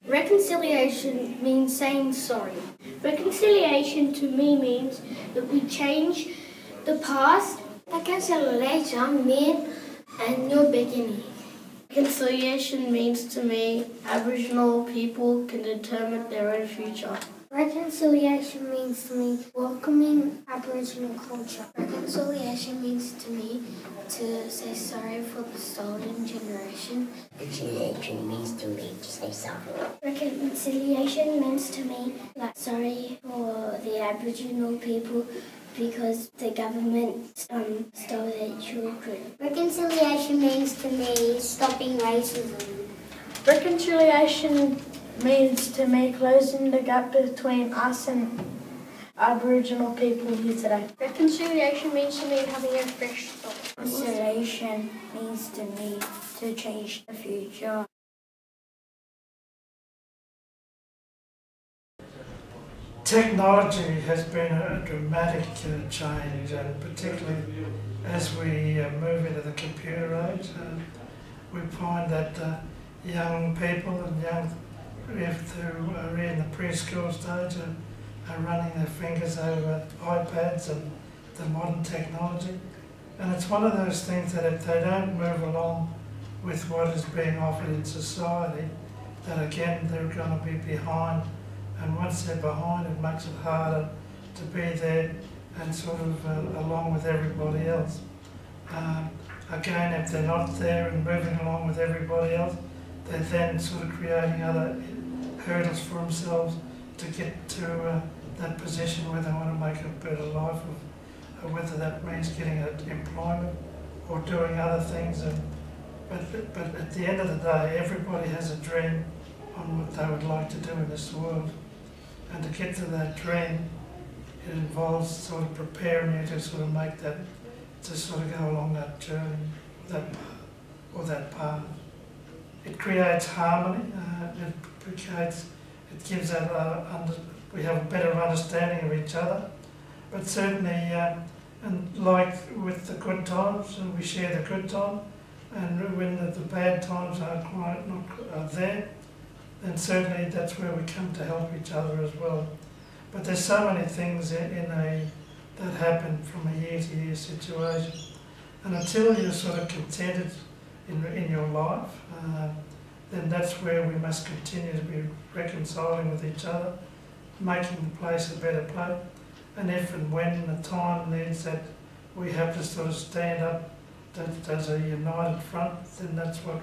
Reconciliation means saying sorry. Reconciliation to me means that we change the past. Reconciliation means a new beginning. Reconciliation means to me Aboriginal people can determine their own future. Reconciliation means to me welcoming Aboriginal culture. Reconciliation means to me to say sorry for the stolen generation. Reconciliation means to me to say sorry. Reconciliation means to me like sorry for the Aboriginal people because the government stole their children. Reconciliation means to me stopping racism. Reconciliation means to me closing the gap between us and Aboriginal people here today. Reconciliation means to me having a fresh start. Reconciliation means to me to change the future. Technology has been a dramatic change, and particularly as we move into the computer age, we find that young people and who are in the preschool stage are running their fingers over iPads and the modern technology. And it's one of those things that if they don't move along with what is being offered in society, that again they're going to be behind. And once they're behind, it makes it harder to be there and sort of along with everybody else. Again, if they're not there and moving along with everybody else, they're then sort of creating other hurdles for themselves to get to that position where they want to make a better life, of whether that means getting employment or doing other things. But at the end of the day, everybody has a dream on what they would like to do in this world. And to get to that dream, it involves sort of preparing you to sort of make that, to sort of go along that journey, that path. It creates harmony. It gives that we have a better understanding of each other. But certainly, and like with the good times, we share the good time, and when the bad times are quite not there, then certainly that's where we come to help each other as well. But there's so many things that happen from a year-to-year situation, and until you're sort of contented in your life, then that's where we must continue to be reconciling with each other, making the place a better place. And if and when the time needs that we have to sort of stand up as a united front, then that's what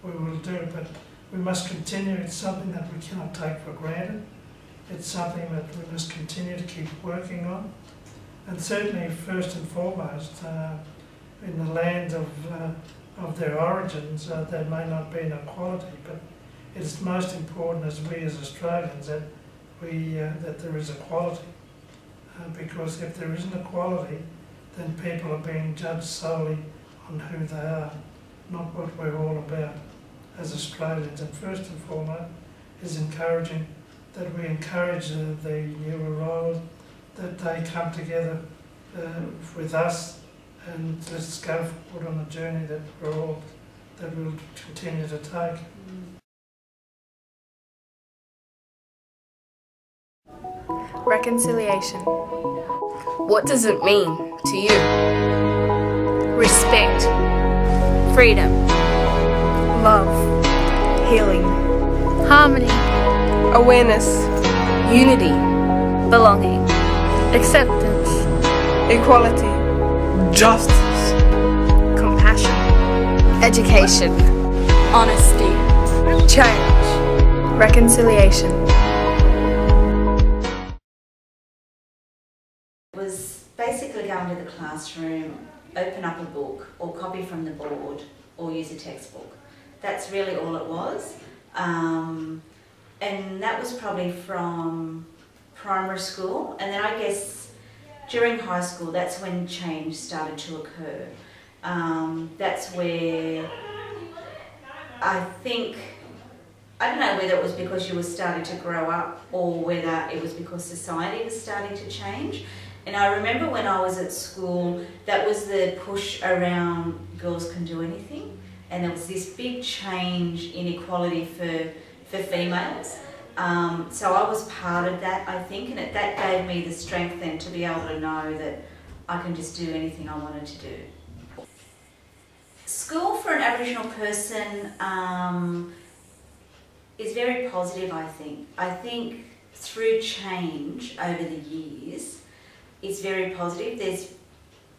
we will do. But we must continue. It's something that we cannot take for granted. It's something that we must continue to keep working on. And certainly, first and foremost, in the land of their origins, there may not be an equality, but it's most important as we as Australians that there is equality. Because if there isn't equality, then people are being judged solely on who they are, not what we're all about as Australians. And first and foremost is that we encourage the new arrivals, that they come together with us, and let's go forward on the journey that we'll continue to take. Reconciliation. What does it mean to you? Respect, freedom, love, healing, harmony, awareness, unity, belonging, acceptance, equality, justice, compassion, education, honesty, change, reconciliation. Was basically go into the classroom, open up a book or copy from the board or use a textbook. That's really all it was. And that was probably from primary school, and then I guess during high school that's when change started to occur. That's where I think, I don't know whether it was because you were starting to grow up or whether it was because society was starting to change. And I remember when I was at school, that was the push around girls can do anything. And there was this big change in equality for for females. So I was part of that, I think, and that gave me the strength then to be able to know that I can just do anything I wanted to do. School for an Aboriginal person is very positive, I think. I think through change over the years, it's very positive. There's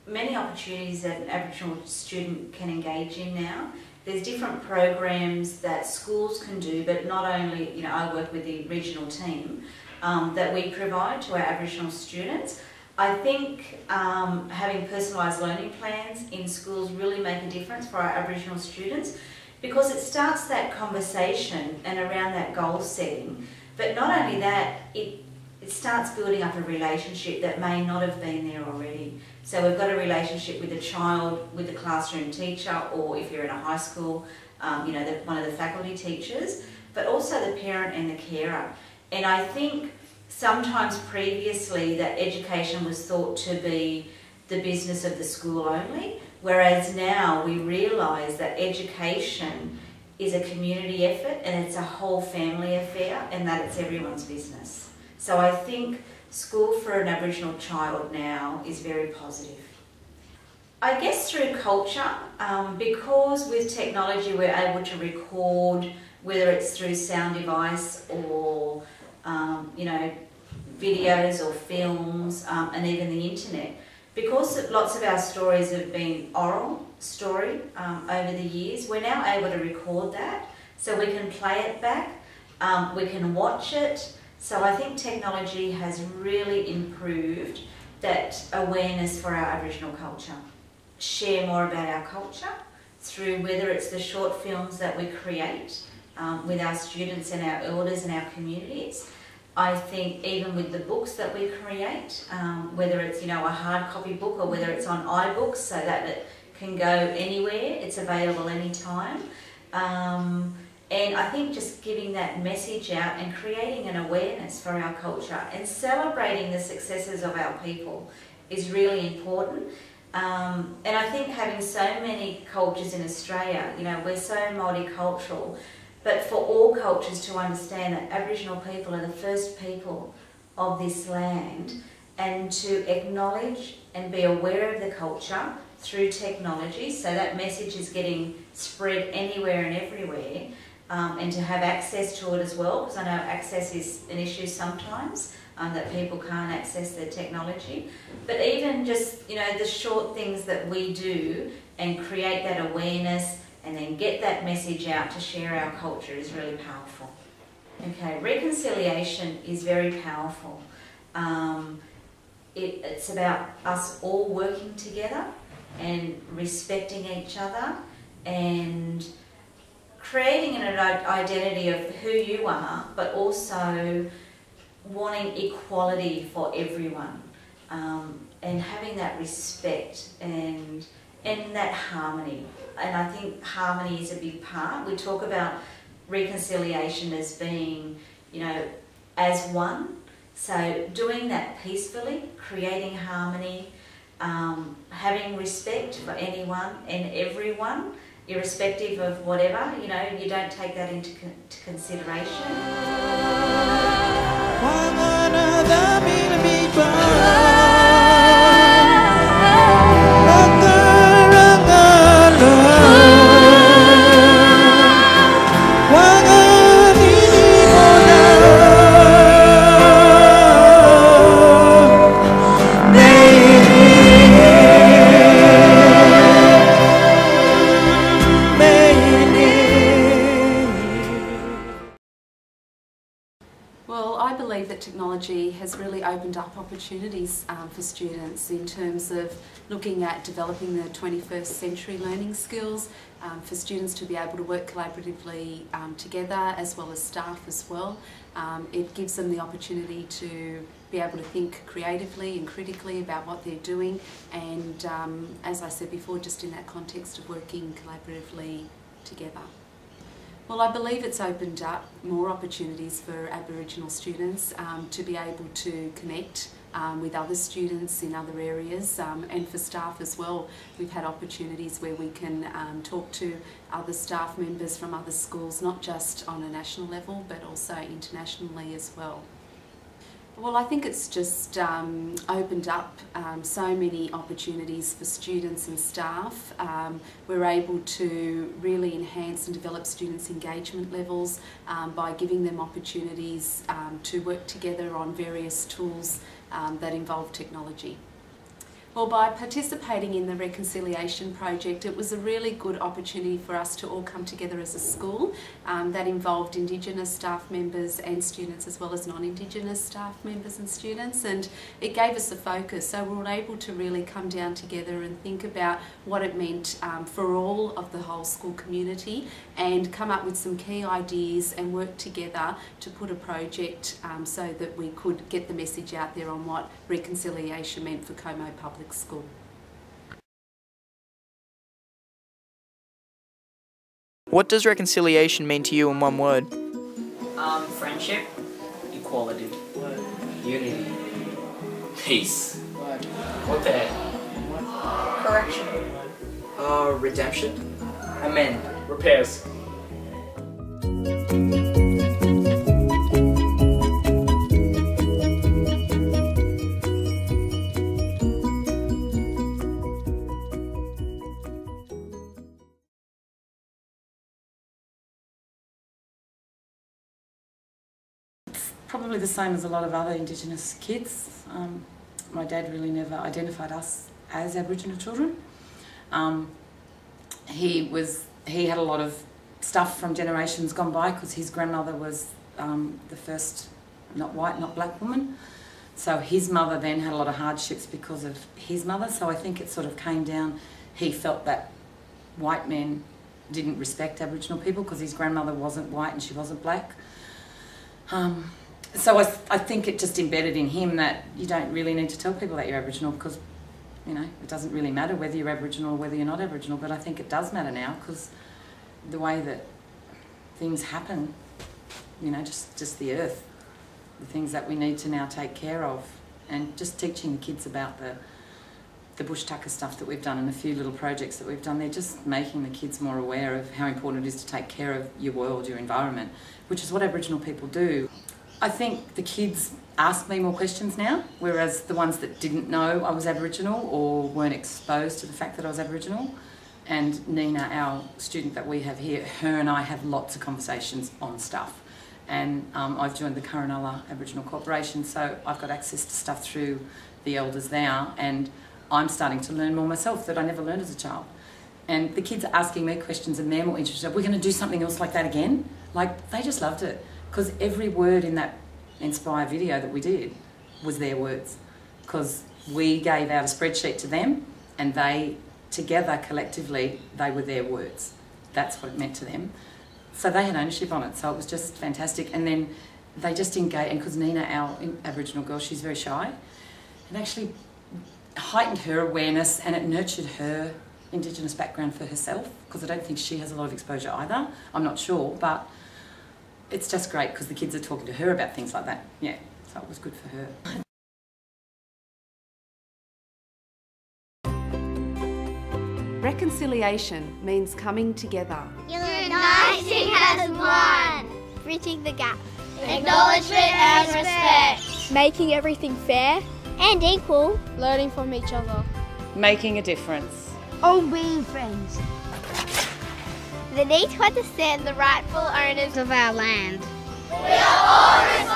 many opportunities that an Aboriginal student can engage in now. There's different programs that schools can do, but not only, I work with the regional team that we provide to our Aboriginal students. I think having personalised learning plans in schools really make a difference for our Aboriginal students, because it starts that conversation and around that goal setting. But not only that, it starts building up a relationship that may not have been there already. So we've got a relationship with the child, with the classroom teacher, or if you're in a high school, one of the faculty teachers, but also the parent and the carer. And I think sometimes previously that education was thought to be the business of the school only, whereas now we realise that education is a community effort and it's a whole family affair, and that it's everyone's business. So I think school for an Aboriginal child now is very positive. I guess through culture, because with technology we're able to record, whether it's through sound device or videos or films, and even the internet. Because lots of our stories have been oral story over the years, we're now able to record that, so we can play it back, we can watch it. So I think technology has really improved that awareness for our Aboriginal culture. Share more about our culture through whether it's the short films that we create with our students and our elders and our communities. I think even with the books that we create, whether it's a hard copy book or whether it's on iBooks so that it can go anywhere, it's available anytime. And I think just giving that message out and creating an awareness for our culture and celebrating the successes of our people is really important. And I think having so many cultures in Australia, we're so multicultural, but for all cultures to understand that Aboriginal people are the first people of this land, and to acknowledge and be aware of the culture through technology, so that message is getting spread anywhere and everywhere, and to have access to it as well, because I know access is an issue sometimes, that people can't access the technology. But even just, the short things that we do and create that awareness and then get that message out to share our culture is really powerful. Okay, reconciliation is very powerful. It's about us all working together and respecting each other and creating an identity of who you are, but also wanting equality for everyone, and having that respect and that harmony. And I think harmony is a big part. We talk about reconciliation as being, as one. So doing that peacefully, creating harmony, having respect for anyone and everyone, irrespective of whatever, you don't take that into consideration. Well, I believe that technology has really opened up opportunities for students in terms of looking at developing the 21st century learning skills, for students to be able to work collaboratively together as well as staff as well. It gives them the opportunity to be able to think creatively and critically about what they're doing, and as I said before, just in that context of working collaboratively together. Well, I believe it's opened up more opportunities for Aboriginal students to be able to connect with other students in other areas, and for staff as well. We've had opportunities where we can talk to other staff members from other schools, not just on a national level but also internationally as well. Well, I think it's just opened up so many opportunities for students and staff. We're able to really enhance and develop students' engagement levels by giving them opportunities to work together on various tools that involve technology. Well, by participating in the Reconciliation Project, it was a really good opportunity for us to all come together as a school that involved Indigenous staff members and students, as well as non-Indigenous staff members and students, and it gave us a focus. So we were able to really come down together and think about what it meant for all of the whole school community and come up with some key ideas and work together to put a project so that we could get the message out there on what reconciliation meant for Como Public School. What does reconciliation mean to you in one word? Friendship, equality, unity, peace, repair, correction, redemption, amend, repairs. Probably the same as a lot of other Indigenous kids. My dad really never identified us as Aboriginal children. He had a lot of stuff from generations gone by because his grandmother was the first not white, not black woman. So his mother then had a lot of hardships because of his mother. So I think it sort of came down, he felt that white men didn't respect Aboriginal people because his grandmother wasn't white and she wasn't black. So I think it just embedded in him that you don't really need to tell people that you're Aboriginal because, you know, it doesn't really matter whether you're Aboriginal or whether you're not Aboriginal, but I think it does matter now because the way that things happen, you know, just the earth, the things that we need to now take care of, and just teaching the kids about the bush tucker stuff that we've done and a few little projects that we've done, they're just making the kids more aware of how important it is to take care of your world, your environment, which is what Aboriginal people do. I think the kids ask me more questions now, whereas the ones that didn't know I was Aboriginal or weren't exposed to the fact that I was Aboriginal, and Nina, our student that we have here, her and I have lots of conversations on stuff. And I've joined the Curranalla Aboriginal Corporation, so I've got access to stuff through the elders now, and I'm starting to learn more myself that I never learned as a child. And the kids are asking me questions and they're more interested. We're going to do something else like that again? Like, they just loved it. Because every word in that Inspire video that we did was their words. Because we gave out a spreadsheet to them and they, together, collectively, they were their words. That's what it meant to them. So they had ownership on it, so it was just fantastic. And then they just engaged, and because Nina, our Aboriginal girl, she's very shy, it actually heightened her awareness and it nurtured her Indigenous background for herself, because I don't think she has a lot of exposure either. I'm not sure, but it's just great because the kids are talking to her about things like that. Yeah, so it was good for her. Reconciliation means coming together. Uniting as one. Bridging the gap. Acknowledgement and respect. Making everything fair And equal. Learning from each other. Making a difference. All being friends. The need to understand the rightful owners of our land. We are all responsible.